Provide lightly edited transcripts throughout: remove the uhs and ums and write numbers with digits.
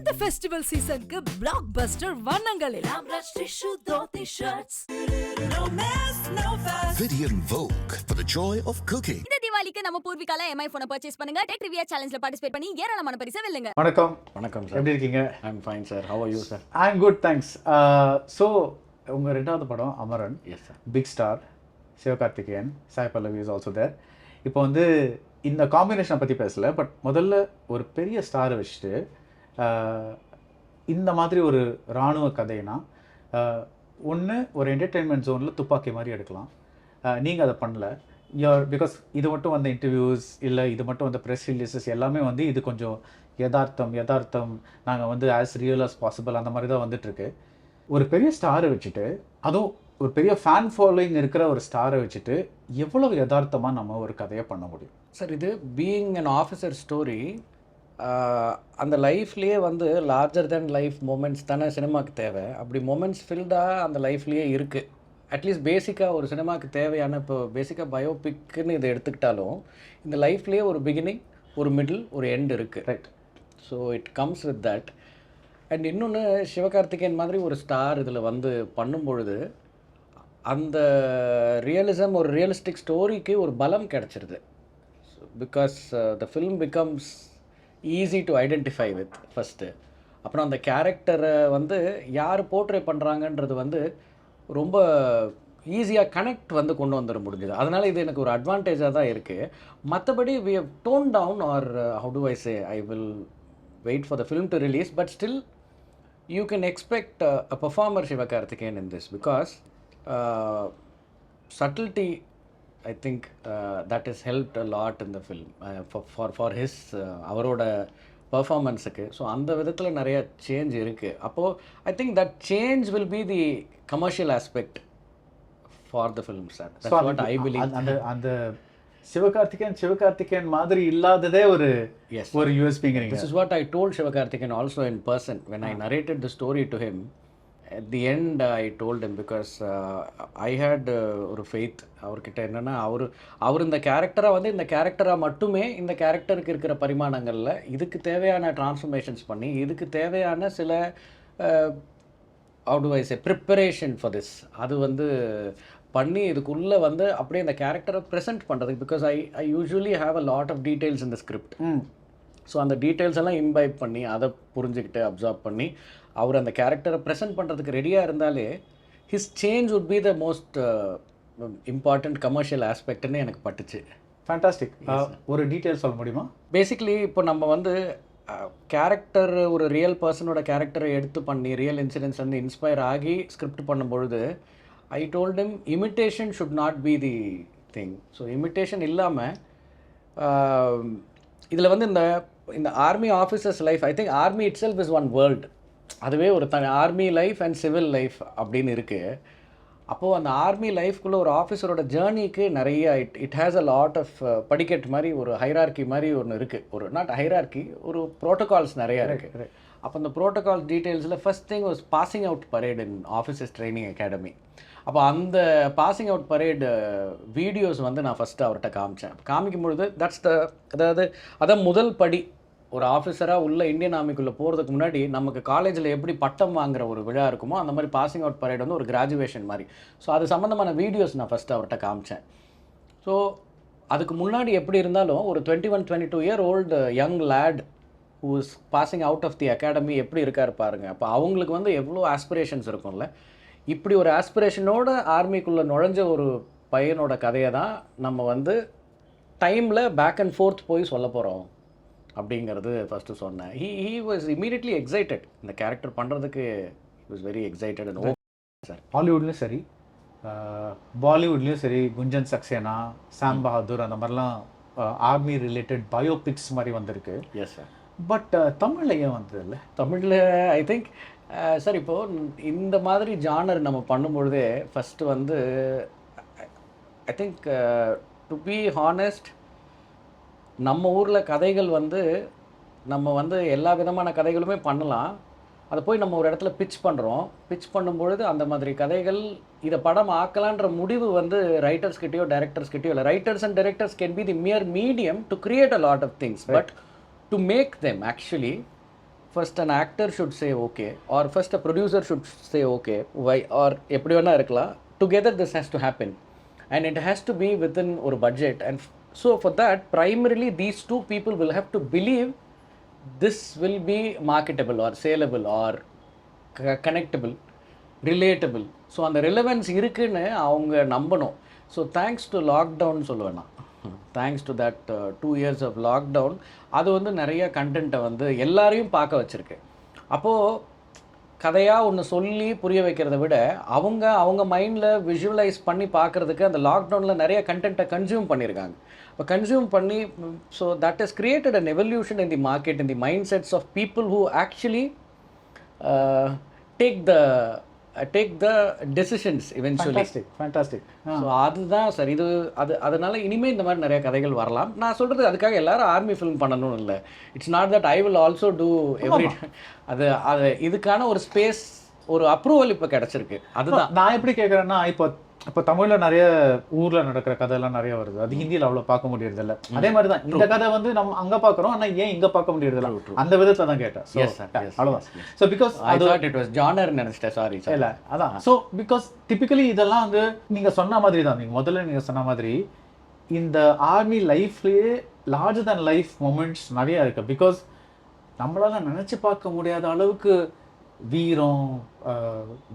இந்த ஃபெஸ்டிவல் சீசனுக்கு பிளாக்பஸ்டர் வண்ணங்களில் Amaran tissue dhoti shirts. No mess, no fuss. Vidian Vogue for the joy of cooking. இந்த தீபாவளிக்கு நம்ம பூர்விகால MI போனை பர்ச்சேஸ் பண்ணுங்க. டெக் ரிவ்யூ சேலஞ்சில பார்ட்டிசிபேட் பண்ணி ஏராளமான பரிசு வெல்லுங்க. வணக்கம். வணக்கம் சார். எப்படி இருக்கீங்க? I am fine sir. How are you sir? I am good thanks. So உங்கள் ரெண்டாவது படம் Amaran. Yes sir. Big star Sivakarthikeyan, Sai Pallavi is also there. இப்போ வந்து இந்த காம்பினேஷனை பற்றி பேசல, பட் முதல்ல ஒரு பெரிய ஸ்டாரை வச்சுட்டு இந்த மாதிரி ஒரு இராணுவ கதைனா ஒன்று ஒரு என்டர்டெயின்மெண்ட் ஜோனில் துப்பாக்கி மாதிரி எடுக்கலாம். நீங்கள் அதை பண்ணல. பிகாஸ் இது மட்டும் வந்த இன்டர்வியூஸ் இல்லை இது மட்டும் வந்த ப்ரெஸ் ரிலீசஸ் எல்லாமே வந்து இது கொஞ்சம் யதார்த்தம் நாங்கள் வந்து ஆஸ் ரியல் அஸ் பாசிபிள் அந்த மாதிரி தான் வந்துட்டுருக்கு. ஒரு பெரிய ஸ்டாரை வச்சுட்டு, அதுவும் ஒரு பெரிய ஃபேன் ஃபாலோயிங் இருக்கிற ஒரு ஸ்டாரை வச்சுட்டு எவ்வளவு யதார்த்தமாக நம்ம ஒரு கதையை பண்ண முடியும் சார்? இது பீயிங் அன் ஆஃபீஸர் ஸ்டோரி, அந்த லைஃப்லேயே வந்து லார்ஜர் தென் லைஃப் மூமெண்ட்ஸ் தானே சினிமாவுக்கு தேவை. அப்படி மூமெண்ட்ஸ் ஃபில்டாக அந்த லைஃப்லேயே இருக்குது. அட்லீஸ்ட் பேசிக்காக ஒரு சினிமாவுக்கு தேவையான, இப்போ பேசிக்காக பயோபிக்குன்னு இதை எடுத்துக்கிட்டாலும் இந்த லைஃப்லேயே ஒரு பிகினிங், ஒரு மிடில், ஒரு எண்ட் இருக்குது. Right. So it comes with that. And இன்னொன்று, சிவகார்த்திகேயன் மாதிரி ஒரு ஸ்டார் இதில் வந்து பண்ணும்பொழுது அந்த ரியலிசம், ஒரு ரியலிஸ்டிக் ஸ்டோரிக்கு ஒரு பலம் கிடச்சிருது. Because the film becomes easy to identify with first. அப்புறம் அந்த கேரக்டரை வந்து யார் போர்ட்ரே பண்ணுறாங்கன்றது வந்து ரொம்ப ஈஸியாக கனெக்ட் வந்து கொண்டு வந்துட முடிஞ்சுது. அதனால் இது எனக்கு ஒரு அட்வான்டேஜாக தான் இருக்குது. மற்றபடி we have toned down, or how do I say, I will wait for the film to release, but still you can expect a performer Sivakarthikeyan in this, because subtlety, I think that has helped a lot in the film for his அவரோட பர்ஃபார்மன்ஸுக்கு. So அந்த விதத்தில் நிறைய change இருக்குது. அப்போது I think that change will be the commercial aspect for the film sir. That's what I believe. அந்த சிவகார்த்திகேயன் மாதிரி இல்லாததே ஒரு யூஎஸ்பிங்கிறீங்க. This is what I told Sivakarthikeyan also in person when I narrated the story to him. At the end I told him, because I had ஒரு faith அவர்கிட்ட. என்னென்னா அவர் இந்த கேரக்டராக வந்து இந்த கேரக்டராக மட்டுமே இந்த கேரக்டருக்கு இருக்கிற பரிமாணங்களில் இதுக்கு தேவையான ட்ரான்ஸ்ஃபர்மேஷன்ஸ் பண்ணி, இதுக்கு தேவையான சில how do I say preparation for this, அது வந்து பண்ணி இதுக்குள்ளே வந்து அப்படியே இந்த கேரக்டரை ப்ரெசென்ட் பண்ணுறதுக்கு. Because I usually have a lot of details in the script. So அந்த டீட்டெயில்ஸ் எல்லாம் இம்பைப் பண்ணி, அதை புரிஞ்சுக்கிட்டு அப்சார்ப் பண்ணி அவர் அந்த கேரக்டரை ப்ரெசென்ட் பண்ணுறதுக்கு ரெடியாக இருந்தாலே his change would be the most important commercial ஆஸ்பெக்ட்னு எனக்கு பட்டுச்சு. ஃபேண்டாஸ்டிக். ஒரு டீட்டெயில் சொல்ல முடியுமா? பேசிக்லி இப்போ நம்ம வந்து கேரக்டர், ஒரு ரியல் பர்சனோட கேரக்டரை எடுத்து பண்ணி ரியல் இன்சிடென்ட்ஸ் வந்து இன்ஸ்பயர் ஆகி ஸ்கிரிப்ட் பண்ணும்பொழுது I told him imitation should not be the thing. So imitation இல்லாமல் இதில் வந்து இந்த army officers life, I think army it self is one world. அதுவே ஒரு army life and civil life அப்படின்னு இருக்குது. அப்போது அந்த ஆர்மி லைஃப்குள்ளே ஒரு ஆஃபீஸரோட ஜேர்னிக்கு நிறைய it has a lot of படிக்கட் மாதிரி, ஒரு ஹைரார்கி மாதிரி ஒன்று இருக்குது. ஒரு நாட் ஹைரார்கி, ஒரு ப்ரோட்டோகால்ஸ் நிறையா இருக்குது. அப்போ அந்த ப்ரோட்டோகால் டீட்டெயில்ஸில் first thing was passing out parade in officers training academy. அப்போ அந்த பாசிங் அவுட் பரேடு வீடியோஸ் வந்து நான் ஃபஸ்ட்டு அவர்கிட்ட காமிக்கும் பொழுது அதான் முதல் படி. ஒரு ஆஃபீஸராக உள்ள இந்தியன் ஆர்மிக்குள்ளே போகிறதுக்கு முன்னாடி நமக்கு காலேஜில் எப்படி பட்டம் வாங்குற ஒரு விழா இருக்குமோ அந்த மாதிரி பாசிங் அவுட் பரேட் வந்து ஒரு கிராஜுவேஷன் மாதிரி. ஸோ அது சம்மந்தமான வீடியோஸ் நான் ஃபஸ்ட்டு அவர்கிட்ட காமிச்சேன். ஸோ அதுக்கு முன்னாடி எப்படி இருந்தாலும் ஒரு 21-22 year old young lad who is passing out of the academy எப்படி இருக்கார் பாருங்கள். அப்போ அவங்களுக்கு வந்து எவ்வளோ ஆஸ்பிரேஷன்ஸ் இருக்கும்ல. இப்படி ஒரு ஆஸ்பிரேஷனோட ஆர்மிக்குள்ளே நுழைஞ்ச ஒரு பையனோட கதையை தான் நம்ம வந்து டைமில் பேக் அண்ட் ஃபோர்த் போய் சொல்ல போகிறோம் அப்படிங்கிறது ஃபஸ்ட்டு சொன்னேன். He was immediately excited. இந்த கேரக்டர் பண்ணுறதுக்கு he was very excited. Sir ஹாலிவுட்லேயும் சரி, பாலிவுட்லேயும் சரி, குஞ்சன் சக்சேனா, சாம் பஹாதூர், அந்த மாதிரிலாம் ஆர்மி ரிலேட்டட் பயோபிக்ஸ் மாதிரி வந்திருக்கு. Yes sir. பட் தமிழில் ஏன் வந்தது இல்லை? தமிழில் ஐ திங்க் சார் இப்போது இந்த மாதிரி ஜானர் நம்ம பண்ணும்பொழுதே ஃபஸ்ட்டு வந்து I think to be honest, நம்ம ஊரில் கதைகள் வந்து நம்ம வந்து எல்லா விதமான கதைகளுமே பண்ணலாம். அதை போய் நம்ம ஒரு இடத்துல பிட்ச் பண்ணும்பொழுது அந்த மாதிரி கதைகள் இதை படம் ஆக்கலான்ற முடிவு வந்து ரைட்டர்ஸ்கிட்டயோ டைரக்டர்ஸ்கிட்டயோ இல்லை. Writers and directors can be the mere medium to create a lot of things, but to make them actually first an actor should say okay, or first a producer should say okay, why, or எப்படி வேணா இருக்கலாம், together this has to happen, and it has to be within ஒரு budget, and so for that primarily these two people will have to believe this will be marketable or saleable or connectable, relatable. So அந்த relevance இருக்குன்னு அவங்க நம்பணும். So thanks to lockdown சொல்லுவேன் நான், thanks to that 2 years of lockdown, அது வந்து நிறைய கண்டென்ட்டை வந்து எல்லாரையும் பார்க்க வச்சுருக்கு. அப்போது கதையாக ஒன்று சொல்லி புரிய வைக்கிறத விட அவங்க மைண்டில் விஷுவலைஸ் பண்ணி பார்க்குறதுக்கு அந்த லாக்டவுனில் நிறைய கண்டென்ட்டை கன்சியூம் பண்ணியிருக்காங்க. இப்போ கன்சியூம் பண்ணி, so that is created an evolution in the market, in the mindsets of people who actually take the decisions eventually. Fantastic. ஸோ அதுதான் சார் இது. அதனால இனிமேல் இந்த மாதிரி நிறைய கதைகள் வரலாம். நான் சொல்கிறது அதுக்காக எல்லாரும் ஆர்மி ஃபிலிம் பண்ணணும் இல்லை. It's not that I will also do every. அது இதுக்கான ஒரு ஸ்பேஸ், ஒரு அப்ரூவல் இப்போ கிடச்சிருக்கு. அதுதான் நான் எப்படி கேட்குறேன்னா, இப்போ தமிழில் நிறைய ஊரில் நடக்கிற கதையெல்லாம் நிறைய வருது, அது ஹிந்தியில் அவ்வளோ பார்க்க முடியறதில்ல. அதே மாதிரி தான் இந்த கதை வந்து நம்ம அங்கே பார்க்குறோம், ஆனால் ஏன் இங்கே பார்க்க முடியறதில்ல, அந்த விதத்தில் தான் கேட்டேன். அவ்வளோதான். So because it was genre நினைச்சிட்டேன், சாரி சார். இல்லை அதான். ஸோ பிகாஸ் டிபிக்கலி இதெல்லாம் வந்து நீங்கள் சொன்ன மாதிரி தான், நீங்கள் முதல்ல நீங்கள் சொன்ன மாதிரி இந்த ஆர்மி லைஃப்லேயே லார்ஜர் தேன் லைஃப் மொமெண்ட்ஸ் நிறையா இருக்குது. பிகாஸ் நம்மளால நினச்சி பார்க்க முடியாத அளவுக்கு வீரம்,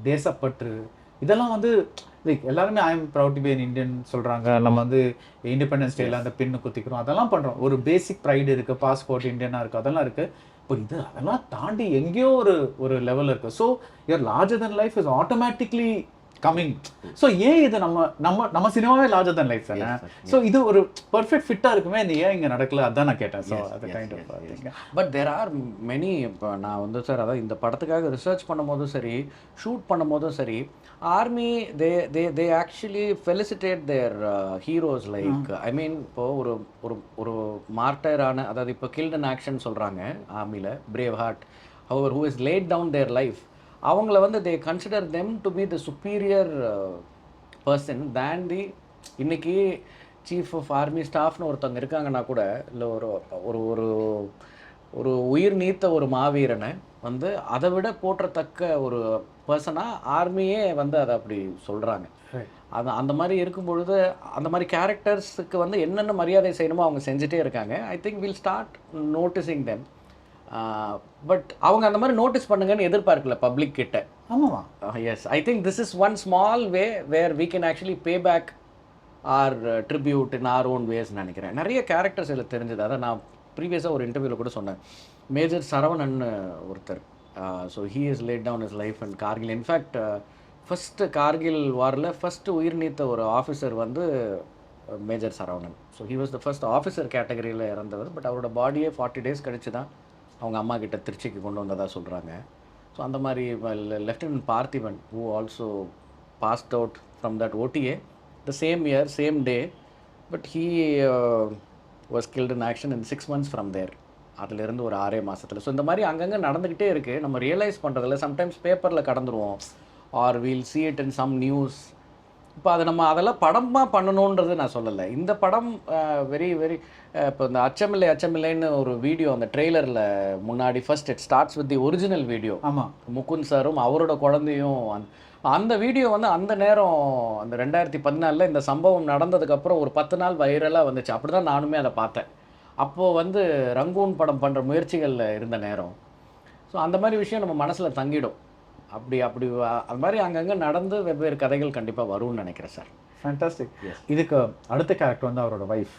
தேசப்பற்று, இதெல்லாம் வந்து லைக் எல்லாருமே I am proud to be an Indian சொல்கிறாங்க. நம்ம வந்து இண்டிபெண்டன்ஸ் டேல அந்த பின்னு குத்திக்கிறோம், அதெல்லாம் பண்ணுறோம். ஒரு பேசிக் ப்ரைடு இருக்குது, பாஸ்போர்ட் இந்தியனாக இருக்குது, அதெல்லாம் இருக்குது. இப்போ இது அதெல்லாம் தாண்டி எங்கேயோ ஒரு லெவல் இருக்குது. So your larger than life is automatically coming. So ஏன் இது நம்ம சினிமாவே லார்ஜர் தென் லைஃப் தானே. ஸோ இது ஒரு பர்ஃபெக்ட் ஃபிட்டாக இருக்குமே, இந்த ஏன் இங்கே நடக்கல, அதான் நான் கேட்டேன். ஸோ அது kind of but there are many. இப்போ நான் வந்து சார் அதான் இந்த படத்துக்காக ரிசர்ச் பண்ணும் போதும் சரி, ஷூட் பண்ணும் போதும் சரி, army they actually felicitate their heroes. Like I mean இப்போது ஒரு மார்டரான, அதாவது இப்போ கில்ட் இன் ஆக்ஷன் சொல்கிறாங்க ஆர்மியில், brave heart, who is laid down their life, அவங்கள வந்து they consider them to be the superior person than the. இன்றைக்கி சீஃப் ஆஃப் ஆர்மி ஸ்டாஃப்னு ஒருத்தவங்க இருக்காங்கன்னா கூட, இல்லை ஒரு ஒரு ஒரு உயிர் நீத்த ஒரு மாவீரனை வந்து அதை விட போற்றத்தக்க ஒரு பர்சனாக ஆர்மியே வந்து அதை அப்படி சொல்கிறாங்க. அந்த மாதிரி இருக்கும் பொழுது அந்த மாதிரி கேரக்டர்ஸுக்கு வந்து என்னென்ன மரியாதை செய்யணுமோ அவங்க செஞ்சுட்டே இருக்காங்க. I think will start noticing them. But அவங்க அந்த மாதிரி நோட்டீஸ் பண்ணுங்கன்னு எதிர்பார்க்கல பப்ளிக் கிட்ட. ஆமாவா? Yes, I think this is one small way where we can actually pay back or tribute in our own ways நினைக்கிறேன். நிறைய கேரக்டர்ஸ் இதில் தெரிஞ்சது. அதை நான் ப்ரீவியஸாக ஒரு இன்டர்வியூவில் கூட சொன்னேன். மேஜர் சரவணன் ஒருத்தர், so he is laid down his life and Kargil. In fact first Kargil வாரில் ஃபஸ்ட்டு உயிர் நீத்த ஒரு ஆஃபீஸர் வந்து major Saravanan. So he was the first officer கேட்டகரியில் இறந்தவர். பட் அவரோட பாடியே 40 days கழிச்சு தான் அவங்க அம்மா கிட்ட திருச்சிக்கு கொண்டு வந்ததாக சொல்கிறாங்க. ஸோ அந்த மாதிரி lieutenant Parthiban who also passed out from that OTA the same year same day, but he was killed in action in 6 months from there. அதிலிருந்து ஒரு 6 மாதத்தில். ஸோ இந்த மாதிரி அங்கங்கே நடந்துக்கிட்டே இருக்குது. நம்ம ரியலைஸ் பண்ணுறதில்ல. சம்டைம்ஸ் பேப்பரில் கடந்துருவோம், or we'll see it in some news. இப்போ அதை நம்ம அதெல்லாம் படமாக பண்ணணுன்றது நான் சொல்லலை. இந்த படம் வெரி இப்போ இந்த அச்சமில்லைன்னு ஒரு வீடியோ அந்த ட்ரெய்லரில் முன்னாடி first it starts with the original video. ஆமாம், முகுந்த் சாரும் அவரோட குழந்தையும் அந்த வீடியோ வந்து அந்த நேரம் அந்த 2014 இந்த சம்பவம் நடந்ததுக்கப்புறம் ஒரு 10 நாள் வைரலாக வந்துச்சு. அப்படி தான் நானுமே அதை பார்த்தேன். அப்போது வந்து ரங்கூன் படம் பண்ணுற முயற்சிகளில் இருந்த நேரம். ஸோ அந்த மாதிரி விஷயம் நம்ம மனசில் தங்கிடும். அப்படி அது மாதிரி அங்கங்கே நடந்து வெவ்வேறு கதைகள் கண்டிப்பாக வரும்னு நினைக்கிறேன் சார். ஃபேண்டாஸ்டிக். இதுக்கு அடுத்த கேரக்டர் வந்து அவரோட ஒய்ஃப்.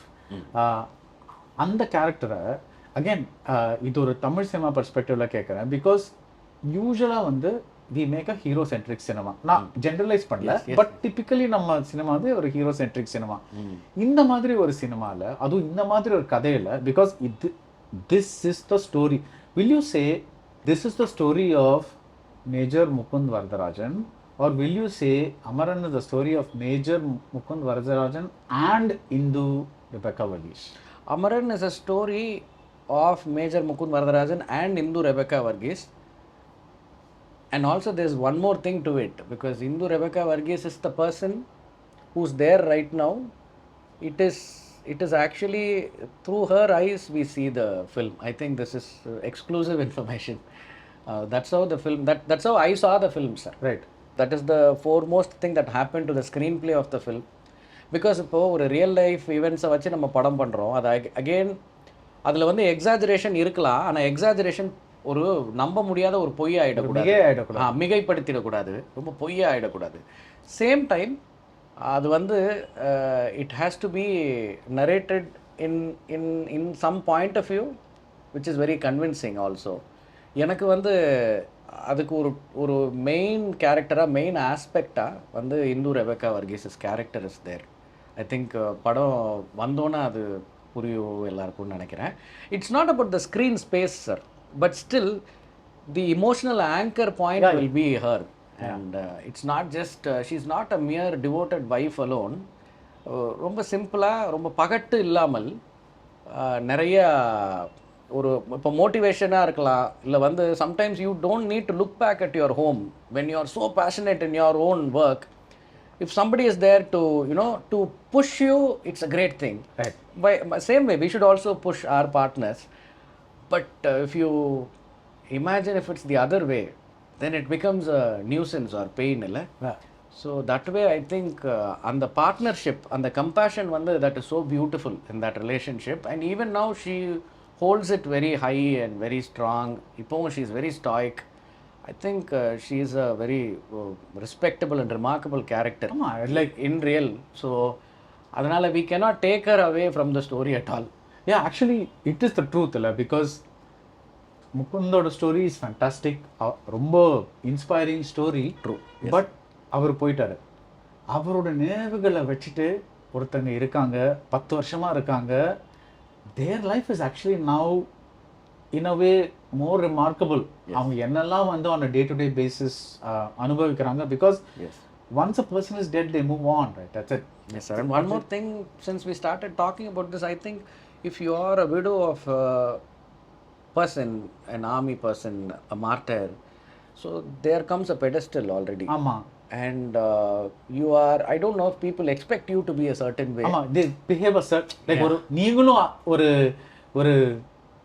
அந்த கேரக்டரை அகெயின் இது ஒரு தமிழ் சினிமா பெர்ஸ்பெக்டிவ்ல கேட்குறேன். பிகாஸ் யூஸ்வலாக வந்து we make a hero centric cinema. நான் ஜென்ரலைஸ் பண்ணல, பட் டிப்பிக்கலி நம்ம சினிமா வந்து ஒரு ஹீரோ சென்ட்ரிக் சினிமா. இந்த மாதிரி ஒரு சினிமாவில், அதுவும் இந்த மாதிரி ஒரு கதையில், because this is the story. Will you say this is the story of Major Mukund Varadarajan, or will you say Amaran is the story of Major Mukund Varadarajan and Indu Rebecca Varghese? Amaran is a story of Major Mukund Varadarajan and Indu Rebecca Varghese. And also there's one more thing to it, because Indu Rebecca Varghese is the person who's there right now. It is it is actually through her eyes we see the film. I think this is exclusive information. That's how the film, that's how I saw the film, sir. Right. That is the foremost thing that happened to the screenplay of the film. Because இப்போ ஒரு real life ஈவெண்ட்ஸை வச்சு நம்ம படம் பண்ணுறோம், அது again அதில் வந்து exaggeration இருக்கலாம், ஆனால் எக்ஸாஜரேஷன் ஒரு நம்ப முடியாத ஒரு பொய்யா ஆகிடக்கூடாது, மிகைப்படுத்திடக்கூடாது, ரொம்ப பொய்யா ஆகிடக்கூடாது. சேம் டைம் அது வந்து it has to be narrated in in in some point of view which is very convincing also. எனக்கு வந்து அதுக்கு ஒரு மெயின் கேரக்டராக, மெயின் ஆஸ்பெக்டாக வந்து Indhu Rebecca Varghese's character is there. I think படம் வந்தோன்னே அது புரியும் எல்லாருக்கும்னு நினைக்கிறேன். It's not about the screen space sir, but still the emotional anchor point will be her. And it's not just she is not a mere devoted wife alone. ரொம்ப சிம்பிளாக, ரொம்ப பகட்டு இல்லாமல் நிறைய ஒரு இப்போ மோட்டிவேஷனாக இருக்கலாம், இல்லை வந்து sometimes you don't need to look back at your home when you are so passionate in your own work. If somebody is there to, you know, to push you, it's a great thing. Right. By same way, we should also push our partners. But if you imagine if it's the other way, then it becomes a nuisance or pain, illa? Yeah. So that way, I think and the partnership and the compassion, that is so beautiful in that relationship. And even now, she holds it very high and very strong. Ipo she is very stoic. I think she is a very respectable and remarkable character, like in real. So adanal we cannot take her away from the story at all. Yeah, actually it is the truth illa, because Mukundoda story is fantastic, ரொம்ப inspiring story. True. But அவர் போயிட்டாரு. அவரோட நினைவுகளை வச்சுட்டு ஒருத்தங்க இருக்காங்க, 10 வருஷமா இருக்காங்க. their life is actually now in a way more remarkable. அவங்க என்னெல்லாம் வந்து on a day to day basis அனுபவிக்கிறாங்க, because once a person is dead they move on, right? That's it. Yes sir. And one more thing, since we started talking about this, I think if you are a widow of a person, an army person, a martyr, so there comes a pedestal already. ஆமா. And you are, I don't know if people expect you to be a certain way. ஆமா, they behave a certain, like ஒரு நீங்களும் ஒரு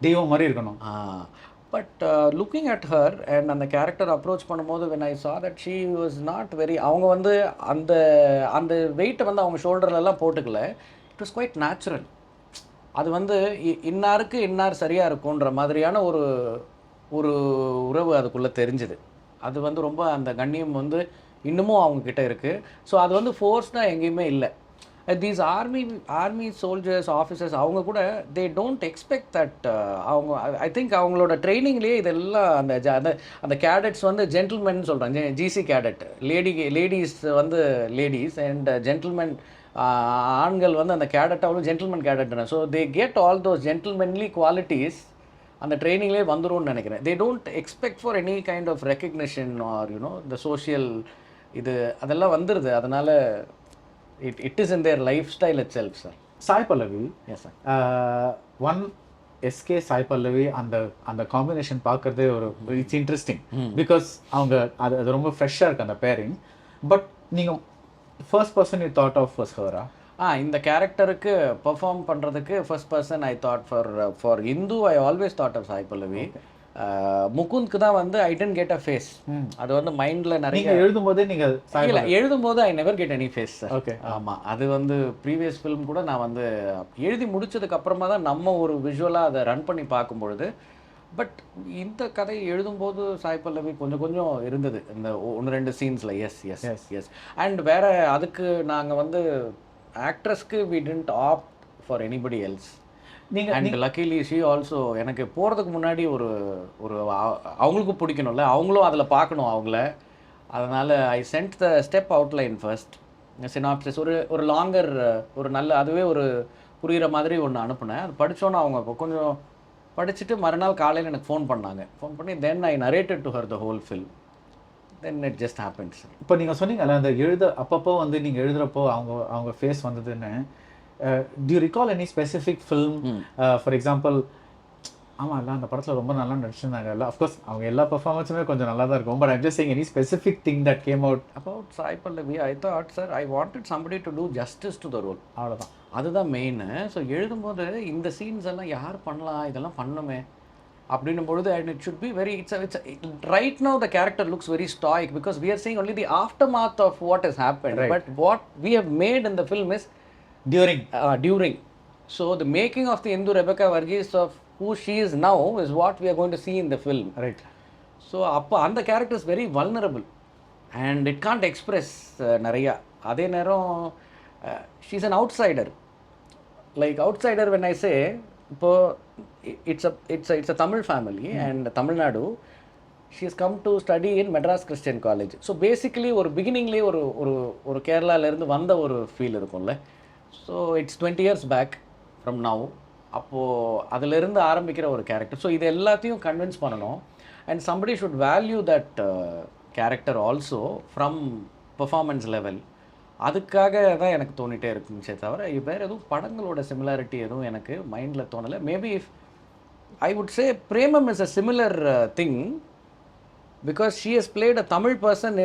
தெய்வம் மாதிரி இருக்கணும். But looking at her and அந்த character approach பண்ணும்போது when I saw that she was not very, அவங்க வந்து அந்த வெயிட்டை வந்து அவங்க ஷோல்டர்லலாம் போட்டுக்கல. It was quite natural. அது வந்து இன்னாருக்கு இன்னார் சரியாக இருக்குன்ற மாதிரியான ஒரு உறவு அதுக்குள்ளே தெரிஞ்சுது. அது வந்து ரொம்ப அந்த கண்ணியம் வந்து இன்னமும் அவங்கக்கிட்ட இருக்குது. ஸோ அது வந்து ஃபோர்ஸ்டாக எங்கேயுமே இல்லை. These army soldiers, officers, அவங்க கூட they don't expect that. அவங்க I think அவங்களோட ட்ரைனிங்லேயே இதெல்லாம் அந்த கேடட்ஸ் வந்து ஜென்டில்மென் சொல்கிறாங்க, ஜிசி கேடட், லேடிஸ் வந்து லேடிஸ் அண்ட் ஜென்டில்மென், ஆண்கள் வந்து அந்த கேடட்டாகவும் ஜென்டில்மென் கேடட்னா. So they get all those gentlemanly qualities அந்த ட்ரைனிங்லேயே வந்துரும்னு நினைக்கிறேன். They don't expect for any kind of recognition or you know the social இது அதெல்லாம் வந்துடுது. அதனால் it is in their lifestyle itself, sir. Sai Pallavi. Yes sir. One SK Sai Pallavi அந்த combination பார்க்கறதே ஒரு இட்ஸ் இன்ட்ரெஸ்டிங், பிகாஸ் அவங்க அது ரொம்ப ஃப்ரெஷ்ஷாக இருக்குது அந்த பேரிங். பட் நீங்கள் first person you thought of was ஹரா? இந்த கேரக்டருக்கு பெர்ஃபார்ம் பண்ணுறதுக்கு first person I thought for Indhu I always thought of Sai Pallavi. முகுந்த்க்கு தான் வந்து I didn't get a face. அது வந்து மைண்டில் நிறைய எழுதும்போதே நீங்கள் இல்லை எழுதும்போது I never get any face sir. Okay. ஆமாம், அது வந்து ப்ரீவியஸ் ஃபிலிம் கூட நான் வந்து எழுதி முடிச்சதுக்கு அப்புறமா தான் நம்ம ஒரு விஷுவலாக அதை ரன் பண்ணி பார்க்கும்பொழுது. பட் இந்த கதை எழுதும்போது சாய் பல்லவி கொஞ்சம் இருந்தது இந்த 1-2 சீன்ஸில். எஸ். அண்ட் வேற அதுக்கு நாங்கள் வந்து ஆக்ட்ரஸ்க்கு we didn't opt for anybody else. And luckily she also எனக்கு போகிறதுக்கு முன்னாடி ஒரு அவங்களுக்கும் பிடிக்கணும்ல, அவங்களும் அதில் பார்க்கணும் அவங்கள. அதனால் I sent the step outline first, synopsis, ஒரு லாங்கர், ஒரு நல்ல அதுவே ஒரு புரிகிற மாதிரி ஒன்று அனுப்புனேன். அது படித்தோன்னே அவங்க கொஞ்சம் படிச்சுட்டு மறுநாள் காலையில் எனக்கு ஃபோன் பண்ணி then I narrated to her the whole film. Then it just happens. இப்போ நீங்கள் சொன்னீங்கல்ல அந்த அப்பப்போ வந்து நீங்கள் எழுதுகிறப்போ அவங்க ஃபேஸ் வந்ததுன்னு, do you recall any specific film, for example, ஆமாம் இல்லை அந்த படத்தில் ரொம்ப நல்லா நடிச்சிருந்தாங்கல்ல, அஃப்கோர்ஸ் அவங்க எல்லா பர்ஃபார்மன்ஸுமே கொஞ்சம் நல்லா தான் இருக்கும், but I'm just saying any specific thing that came out about Sai Pallavi. I thought sir I wanted somebody to do justice to the role. அவ்வளோதான். அதுதான் மெயின். ஸோ எழுதும்போது இந்த சீன்ஸ் எல்லாம் யார் பண்ணலாம், இதெல்லாம் பண்ணணுமே அப்படின்னும் பொழுது, and it should be very it's right now the character looks very stoic because we are seeing only the aftermath of what is happen. But what we have made in the film is during. So the making of the Indu Rebecca Varghese of who she is now is what we are going to see in the film. Right. So அப்போ அந்த character is very vulnerable and it can't express நிறையா. அதே நேரம் she's an out cider. Like out cider when I சே, இப்போது it's a Tamil family and Tamil Nadu. She is come to study in Madras Christian college. So basically ஒரு பிகினிங்லேயே ஒரு கேரளாவிலேருந்து வந்த ஒரு feel இருக்கும்ல. So it's 20 years back from now. அப்போது அதிலிருந்து ஆரம்பிக்கிற ஒரு கேரக்டர். ஸோ இது எல்லாத்தையும் கன்வின்ஸ் பண்ணணும். And somebody should value that character also from performance level. அதுக்காக தான் எனக்கு தோணிகிட்டே இருக்குச்சே தவிர வேறு எதுவும் படங்களோட சிமிலாரிட்டி எதுவும் எனக்கு மைண்டில் தோணலை. Maybe if I would say Premam is a similar thing because she has played a Tamil person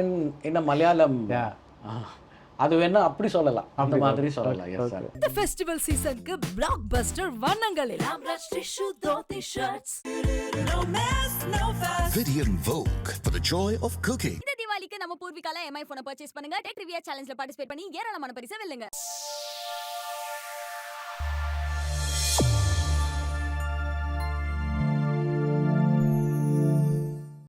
in a Malayalam. அது வேணா அப்படி சொல்லலாம், அந்த மாதிரி சொல்லலாம். Yes sir. இந்த ஃபெஸ்டிவல் சீசனுக்கு பிளாக்பஸ்டர் வண்ணங்களில் Amaran tissue dhoti shirts. No mess, no fuss. Vidian Vogue for the joy of cooking. இந்த தீபாவளிக்கு நம்ம பூர்விகால எம்ஐ போனை பர்ச்சேஸ் பண்ணுங்க. டெக் ரிவ்யூ சேலஞ்சில் பார்ட்டிசிபேட் பண்ணி ஏராளமான பரிசை வெல்லுங்க.